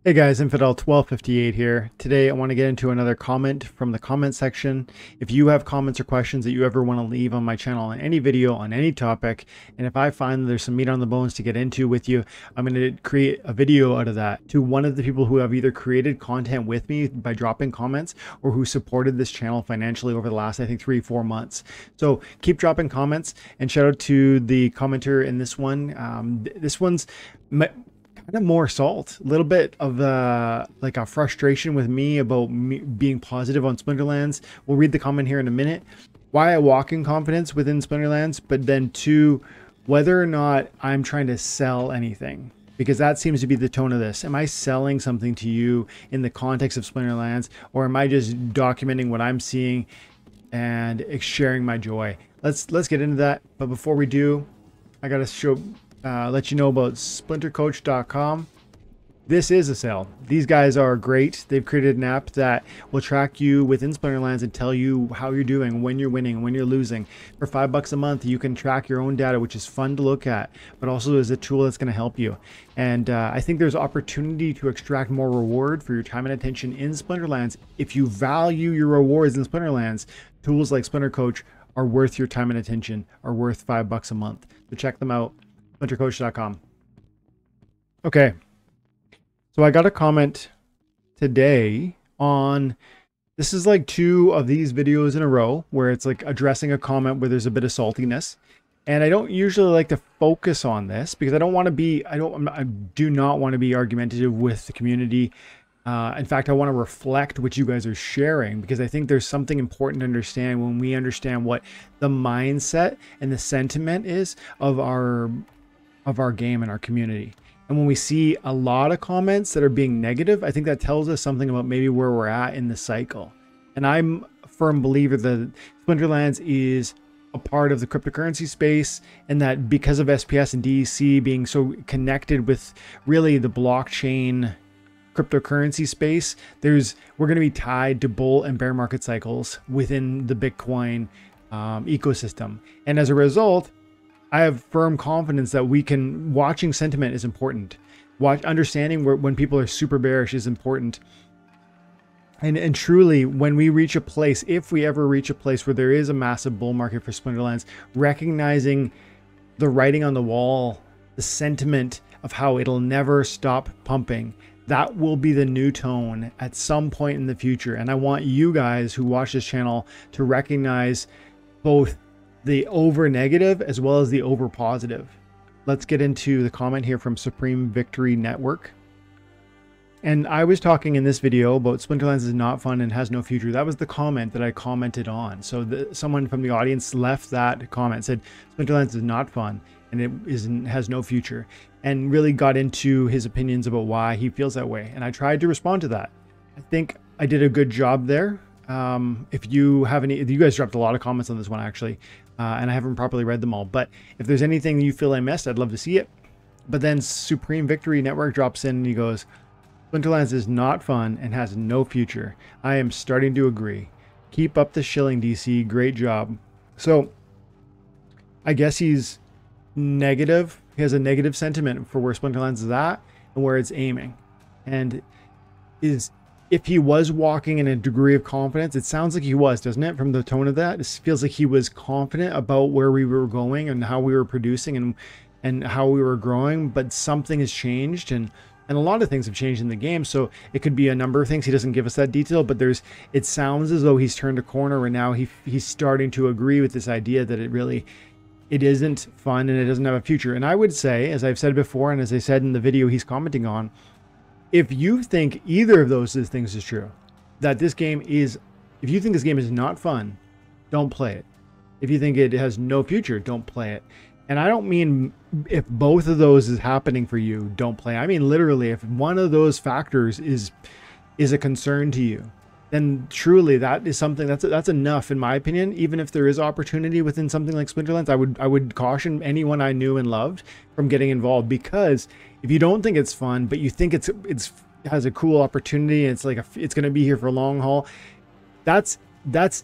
Hey guys, Infidel1258 here. Today I want to get into another comment from the comment section. If you have comments or questions that you ever want to leave on my channel on any video on any topic, and if I find that there's some meat on the bones to get into with you, I'm going to create a video out of that to one of the people who have either created content with me by dropping comments or who supported this channel financially over the last, I think, 3-4 months. So keep dropping comments, and shout out to the commenter in this one. This one's kind of more salt, a little bit of like a frustration with me about me being positive on Splinterlands. We'll read the comment here in a minute. Why I walk in confidence within Splinterlands, but then two, whether or not I'm trying to sell anything, because that seems to be the tone of this. Am I selling something to you in the context of Splinterlands, or am I just documenting what I'm seeing and sharing my joy? Let's get into that. But before we do, I gotta let you know about SPLINTERCOACH.com. This is a sale. These guys are great. They've created an app that will track you within Splinterlands and tell you how you're doing, when you're winning, when you're losing. For $5 a month, you can track your own data, which is fun to look at, but also is a tool that's going to help you. And I think there's opportunity to extract more reward for your time and attention in Splinterlands. If you value your rewards in Splinterlands, tools like SPLINTERCOACH are worth your time and attention, are worth $5 a month. So check them out. SPLINTERCOACH.com. Okay, so I got a comment today on, this is like 2 of these videos in a row where it's like addressing a comment where there's a bit of saltiness, and I don't usually like to focus on this because I don't want to be, I do not want to be argumentative with the community. In fact, I want to reflect what you guys are sharing, because I think there's something important to understand when we understand what the mindset and the sentiment is of our game and our community. And when we see a lot of comments that are being negative, I think that tells us something about maybe where we're at in the cycle. And I'm a firm believer that Splinterlands is a part of the cryptocurrency space, and that because of SPS and DEC being so connected with really the blockchain cryptocurrency space, we're going to be tied to bull and bear market cycles within the Bitcoin ecosystem. And as a result, I have firm confidence that watching sentiment is important. Understanding when people are super bearish is important. And truly, when we reach a place, if we ever reach a place where there is a massive bull market for Splinterlands, recognizing the writing on the wall, the sentiment of how it'll never stop pumping, that will be the new tone at some point in the future. And I want you guys who watch this channel to recognize both the over negative as well as the over positive. Let's get into the comment here from Supreme Victory Network. And I was talking in this video about Splinterlands is not fun and has no future. That was the comment that I commented on. So someone from the audience left that comment, said Splinterlands is not fun and it has no future, and really got into his opinions about why he feels that way. And I tried to respond to that. I think I did a good job there. If you guys dropped a lot of comments on this one actually, and I haven't properly read them all, but if there's anything you feel I missed, I'd love to see it. But then Supreme Victory Network drops in and he goes, Splinterlands is not fun and has no future. I am starting to agree. Keep up the shilling, DC. Great job. So I guess he's negative. He has a negative sentiment for where Splinterlands is at and where it's aiming. And if he was walking in a degree of confidence, it sounds like he was, doesn't it? From the tone of that, it feels like he was confident about where we were going and how we were producing and how we were growing. But something has changed, and a lot of things have changed in the game. So it could be a number of things. He doesn't give us that detail, but it sounds as though he's turned a corner, and now he's starting to agree with this idea that it isn't fun and it doesn't have a future. And I would say, as I've said before, and as I said in the video he's commenting on, if you think either of those things is true, that if you think this game is not fun, don't play it. If you think it has no future, don't play it. And I don't mean if both of those is happening for you, don't play. I mean literally, if one of those factors is a concern to you, then truly that is something that's enough, in my opinion. Even if there is opportunity within something like Splinterlands, I would caution anyone I knew and loved from getting involved, because if you don't think it's fun, but you think it has a cool opportunity, and it's like it's going to be here for a long haul, that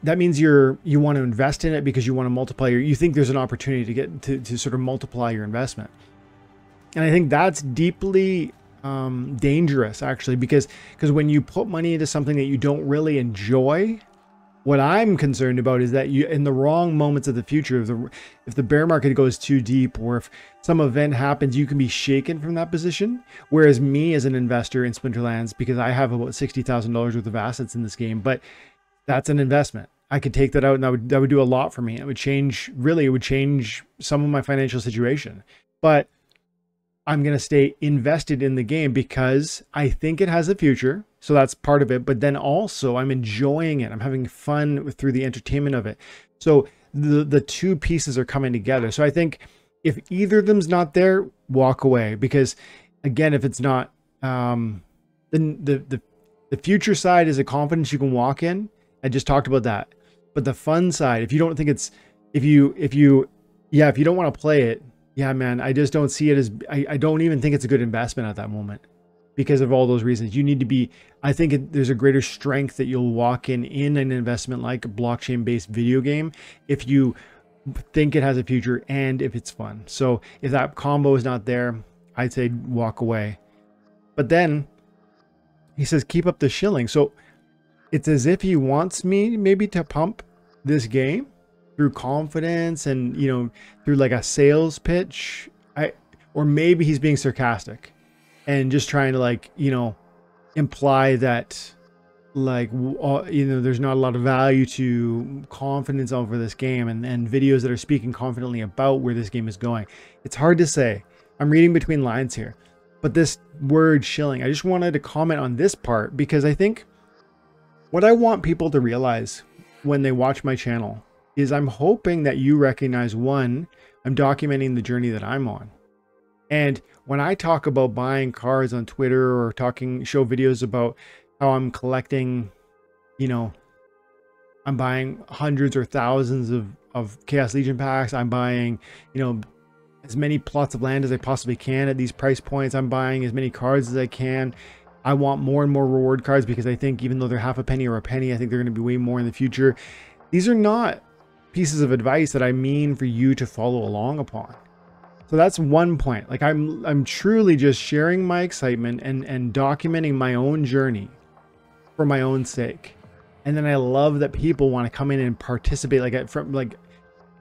means you want to invest in it because you want to multiply you think there's an opportunity to sort of multiply your investment. And I think that's deeply dangerous actually, because when you put money into something that you don't really enjoy, what I'm concerned about is that you, in the wrong moments of the future, if the bear market goes too deep, or if some event happens, you can be shaken from that position. Whereas me as an investor in Splinterlands, because I have about $60,000 worth of assets in this game, but that's an investment. I could take that out, and that would do a lot for me. It would change, really, it would change some of my financial situation. But I'm going to stay invested in the game because I think it has a future. So that's part of it. But then also I'm enjoying it. I'm having fun through the entertainment of it. So the two pieces are coming together. So I think if either of them's not there, walk away. Because again, if it's not, then the future side is a confidence you can walk in. I just talked about that. But the fun side, if you don't think it's, if you don't want to play it, yeah, man, I just don't see it as, I don't even think it's a good investment at that moment because of all those reasons. You need to be, I think there's a greater strength that you'll walk in an investment like a blockchain-based video game if you think it has a future and if it's fun. So if that combo is not there, I'd say walk away. But then he says, keep up the shilling. So it's as if he wants me maybe to pump this game through confidence and, you know, through like a sales pitch. Or maybe he's being sarcastic and just trying to, like, you know, imply that, like, you know, there's not a lot of value to confidence over this game and videos that are speaking confidently about where this game is going. It's hard to say. I'm reading between lines here, but this word shilling, I just wanted to comment on this part because I think what I want people to realize when they watch my channel is I'm hoping that you recognize, one, I'm documenting the journey that I'm on. And when I talk about buying cards on Twitter or show videos about how I'm collecting, you know, I'm buying hundreds or thousands of Chaos Legion packs. I'm buying, you know, as many plots of land as I possibly can at these price points. I'm buying as many cards as I can. I want more and more reward cards because I think even though they're half a penny or a penny, I think they're going to be way more in the future. These are not pieces of advice that I mean for you to follow along upon. So that's one point. Like I'm truly just sharing my excitement and documenting my own journey for my own sake. And then I love that people want to come in and participate, like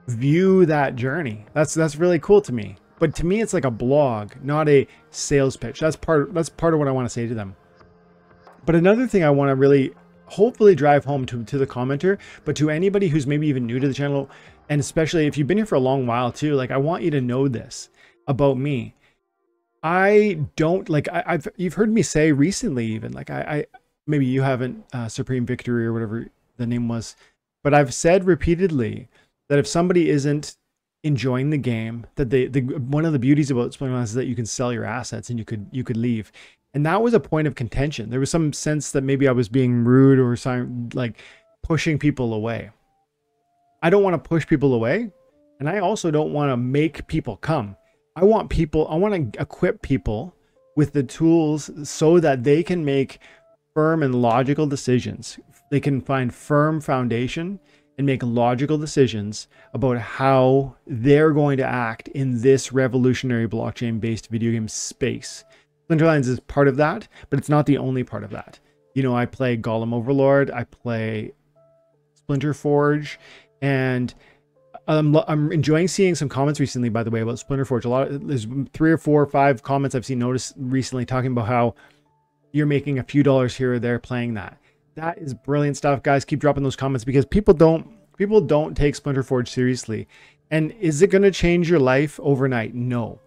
view that journey. That's really cool to me. But to me, it's like a blog, not a sales pitch. That's part of what I want to say to them. But another thing I want to really hopefully drive home to the commenter, but to anybody who's maybe even new to the channel, and especially if you've been here for a long while too, like I want you to know this about me. I don't like, you've heard me say recently, even like maybe you haven't, Supreme Victory or whatever the name was, but I've said repeatedly that if somebody isn't enjoying the game, that one of the beauties about Splinterlands is that you can sell your assets and you could leave. And that was a point of contention. There was some sense that maybe I was being rude or like pushing people away. I don't want to push people away. And I also don't want to make people come. I want to equip people with the tools so that they can make firm and logical decisions. They can find firm foundation and make logical decisions about how they're going to act in this revolutionary blockchain-based video game space. Splinterlands is part of that, but it's not the only part of that. You know, I play Golem Overlord, I play Splinter Forge, and I'm enjoying seeing some comments recently, by the way, about Splinter Forge. There's 3 or 4 or 5 comments I've seen noticed recently talking about how you're making a few dollars here or there playing that. That is brilliant stuff, guys. Keep dropping those comments because people don't take Splinter Forge seriously. And is it going to change your life overnight? No.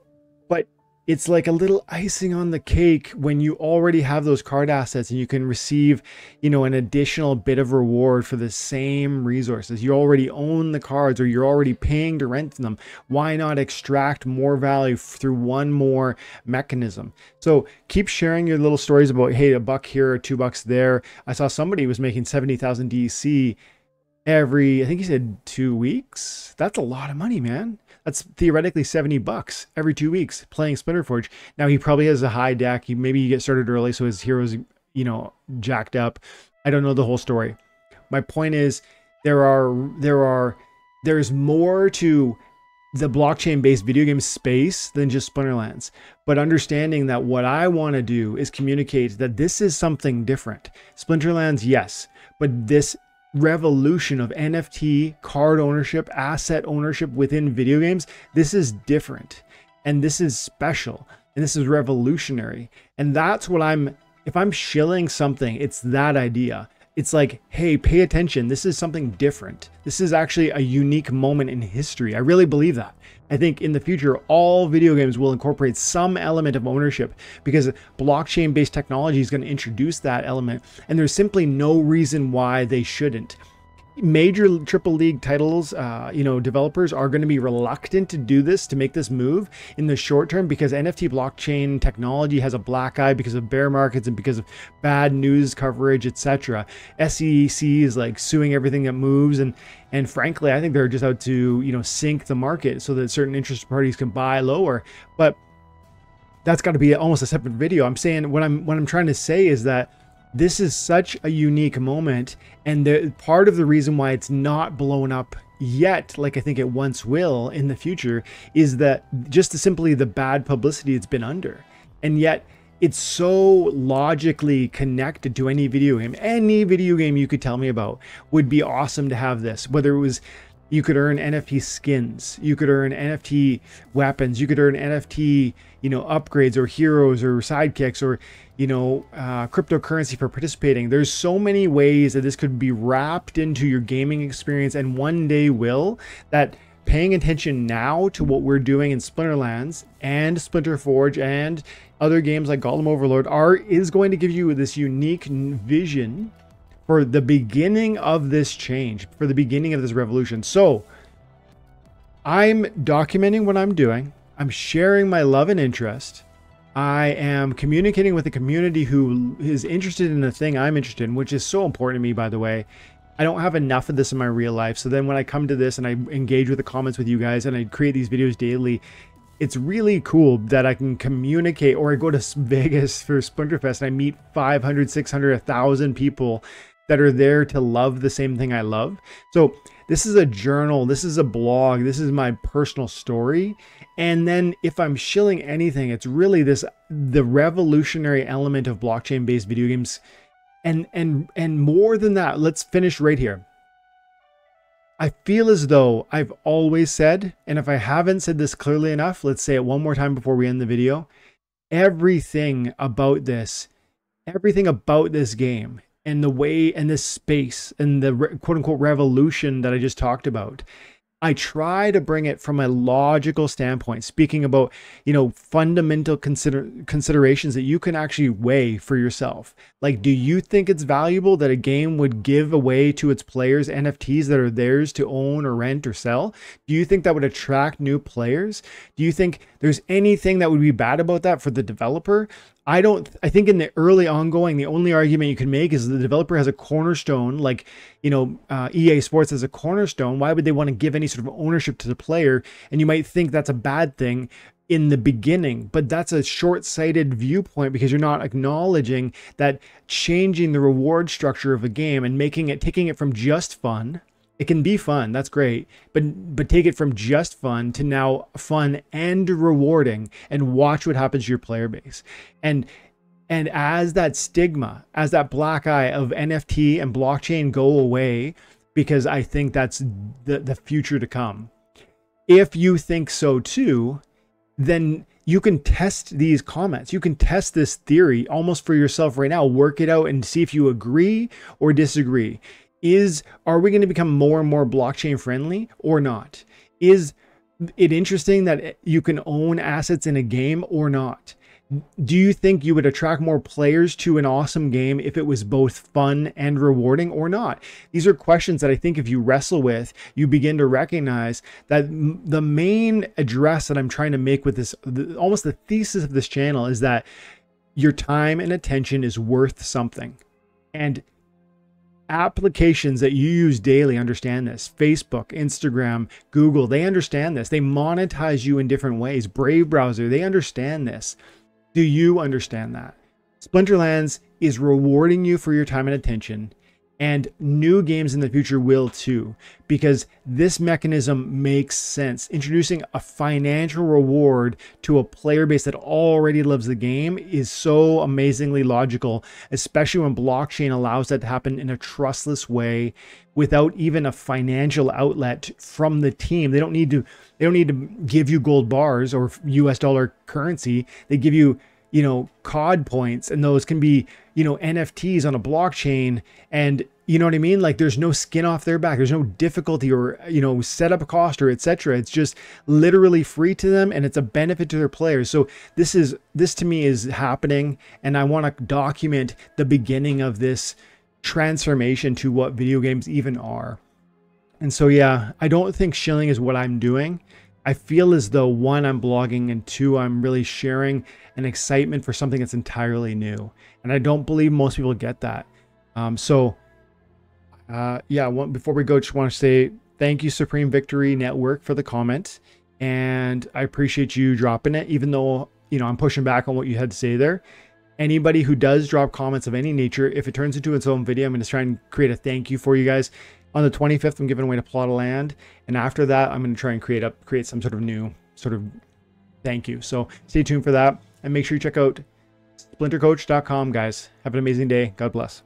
But it's like a little icing on the cake when you already have those card assets and you can receive, you know, an additional bit of reward for the same resources. You already own the cards or you're already paying to rent them. Why not extract more value through one more mechanism? So keep sharing your little stories about, hey, $1 here or $2 there. I saw somebody was making 70,000 DC every, I think he said 2 weeks. That's a lot of money, man. That's theoretically $70 every 2 weeks playing Splinter Forge. Now he probably has a high deck. Maybe you get started early, so his heroes, you know, jacked up. I don't know the whole story. My point is, there's more to the blockchain-based video game space than just Splinterlands, but understanding that what I want to do is communicate that this is something different. Splinterlands, yes, but this revolution of NFT, card ownership, asset ownership within video games, this is different, and this is special, and this is revolutionary. And that's what if I'm shilling something, it's that idea. It's like, hey, pay attention. This is something different. This is actually a unique moment in history. I really believe that. I think in the future, all video games will incorporate some element of ownership because blockchain-based technology is going to introduce that element. And there's simply no reason why they shouldn't. Major triple league titles, developers are going to be reluctant to do this, to make this move in the short term, because NFT blockchain technology has a black eye because of bear markets and because of bad news coverage, etc. SEC is like suing everything that moves, and frankly, I think they're just out to sink the market so that certain interested parties can buy lower. But that's got to be almost a separate video. I'm saying what I'm trying to say is that this is such a unique moment, and part of the reason why it's not blown up yet, like I think it once will in the future, is that just simply the bad publicity it's been under. And yet it's so logically connected to any video game. Any video game you could tell me about would be awesome to have this, whether it was you could earn NFT skins, you could earn NFT weapons, you could earn NFT, upgrades or heroes or sidekicks or, cryptocurrency for participating. There's so many ways that this could be wrapped into your gaming experience, and one day will, that paying attention now to what we're doing in Splinterlands and Splinterforge and other games like Golem Overlord is going to give you this unique vision for the beginning of this change, for the beginning of this revolution. So I'm documenting what I'm doing. I'm sharing my love and interest. I am communicating with a community who is interested in the thing I'm interested in, which is so important to me, by the way. I don't have enough of this in my real life. So then when I come to this and I engage with the comments with you guys and I create these videos daily, it's really cool that I can communicate. Or I go to Vegas for Splinterfest and I meet 500, 600, 1,000 people that are there to love the same thing I love. So this is a journal, this is a blog, this is my personal story. And then if I'm shilling anything, it's really the revolutionary element of blockchain-based video games. And more than that, let's finish right here. I feel as though I've always said, and if I haven't said this clearly enough, let's say it one more time before we end the video. Everything about this game and the way and this space and the quote unquote revolution that I just talked about, I try to bring it from a logical standpoint, speaking about, fundamental considerations that you can actually weigh for yourself. Like, do you think it's valuable that a game would give away to its players NFTs that are theirs to own or rent or sell? Do you think that would attract new players? Do you think there's anything that would be bad about that for the developer? I think in the early ongoing, the only argument you can make is the developer has a cornerstone, like, EA Sports has a cornerstone. Why would they want to give any sort of ownership to the player? And you might think that's a bad thing in the beginning, but that's a short-sighted viewpoint because you're not acknowledging that changing the reward structure of a game and taking it from just fun. It can be fun, that's great, but take it from just fun to now fun and rewarding, and watch what happens to your player base. And as that stigma, as that black eye of NFT and blockchain go away, because I think that's the future to come. If you think so too, then you can test these comments. You can test this theory almost for yourself right now. Work it out and see if you agree or disagree. Are we going to become more and more blockchain friendly or not? Is it interesting that you can own assets in a game or not? Do you think you would attract more players to an awesome game if it was both fun and rewarding or not? These are questions that I think if you wrestle with, you begin to recognize that the main address that I'm trying to make with this, almost the thesis of this channel, is that your time and attention is worth something. And applications that you use daily understand this. Facebook, Instagram, Google, they understand this. They monetize you in different ways. Brave browser, they understand this. Do you understand that? Splinterlands is rewarding you for your time and attention. And new games in the future will too, because this mechanism makes sense. Introducing a financial reward to a player base that already loves the game is so amazingly logical, especially when blockchain allows that to happen in a trustless way without even a financial outlet from the team. They don't need to give you gold bars or US dollar currency. They give you, you know, COD points, and those can be, you know, NFTs on a blockchain. And you know what I mean? Like, there's no skin off their back. There's no difficulty or, you know, setup cost or etc. It's just literally free to them, and it's a benefit to their players. So this to me is happening, and I want to document the beginning of this transformation to what video games even are. And so, yeah, I don't think shilling is what I'm doing. I feel as though, one, I'm blogging, and two, I'm really sharing an excitement for something that's entirely new. And I don't believe most people get that. Yeah, before we go, just want to say thank you, Supreme Victory Network, for the comment. And I appreciate you dropping it, even though, you know, I'm pushing back on what you had to say there. Anybody who does drop comments of any nature, if it turns into its own video, I'm going to try and create a thank you for you guys. On the 25th, I'm giving away a plot of land. And after that, I'm going to try and create some sort of new thank you. So stay tuned for that. And make sure you check out splintercoach.com, guys. Have an amazing day. God bless.